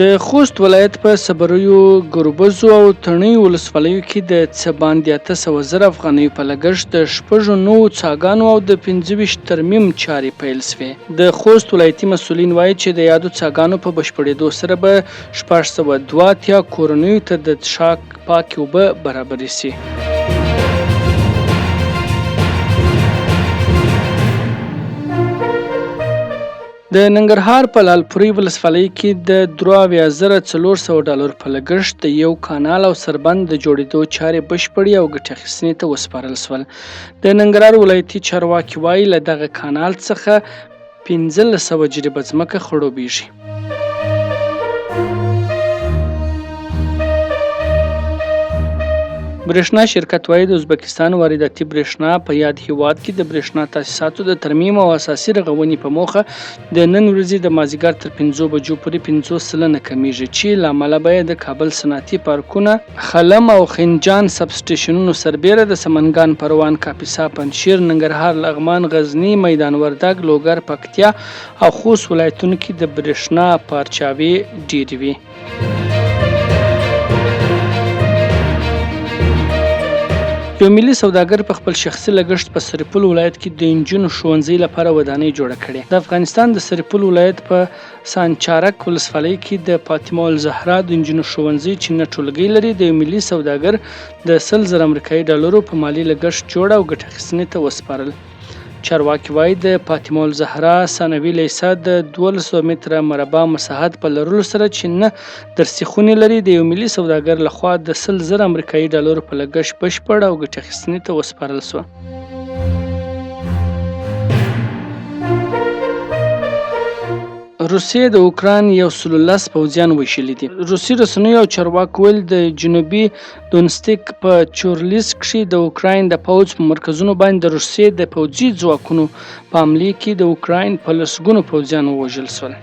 د خوست ولایت په صبریو، ګربزو او تڼیو ولسوالیو کې د څه باندې 800,000 افغانیو په لګښت د 6 نوو څاګانو او د 25 ترمیم چارې پیل شوې. د خوست ولایتي مسؤلین وایي چې د یادو څاګانو په بشپړېدو سره به 682 کورنیو ته د څښاک پاکې اوبه برابرې شي. د ننګرهار په لعلپورې ولسوالۍ کې د $73,400 په لګښت د یو کانال او سربند د جوړېدو چارې بشپړې او ګټې اخیستنې ته وسپارل شول. د ننګرهار ولایتي چارواکي وایي له دغه کانال څخه 1500 جریبه ځمکه خړوبېږي. برېښنا شرکت وایي د ازبکستان وارداتي برېښنا په یاد هیواد کې د برېښنا تاسیساتو د ترمیم او اساسي رغونې په موخه د نن ورځې د مازدیګر تر 5 بجو پورې 50% کمیږي، چې له امله به د کابل صنعتي پارکونه، خلم او خنجان سب سټیشنونو سربیره د سمنګان، پروان، کاپیسا، پنجشیر، ننګرهار، لغمان، غزني، میدان وردګ، لوګر، پکتیا او خوست ولایتونو کې د برېښنا پارچاوي ډېرې وي. یو ملي سوداګر په خپل شخصي لګښت په سرپل ولایت کې د انجونو ښوونځي لپاره ودانۍ جوړه کړې. د افغانستان د سرپل ولایت په سانچارک ولسوالۍ کې د فاطمه الزهرا د انجونو ښوونځي چې نه ټولګی لري د یو ملي سوداګر د 100,000 امریکایي ډالرو په مالي لګښت جوړ او ګټه اخیستنې ته وسپارل. چارواکي وایي د فاطمه الزهرا ثانوي لیسه د 1200 متره مربع مساحت په لرلو سره چې نه درسي خونې لري د یو ملي سوداګر لخوا د 100,000 امریکایي ډالرو په لګښت بشپړ او ګټه اخیستنې ته وسپارل شوه. روسیې د اوکراین 110 پوځیان وژلي دي. روسي رسنیو او چارواکو ویل د جنوبي دونیتسک په چورلیسک کې د اوکراین د پوځ په مرکزونو باندې د روسیې د پوځي ځواکونو په حملې کې د اوکراین په لسګونو پوځیان ووژل شول.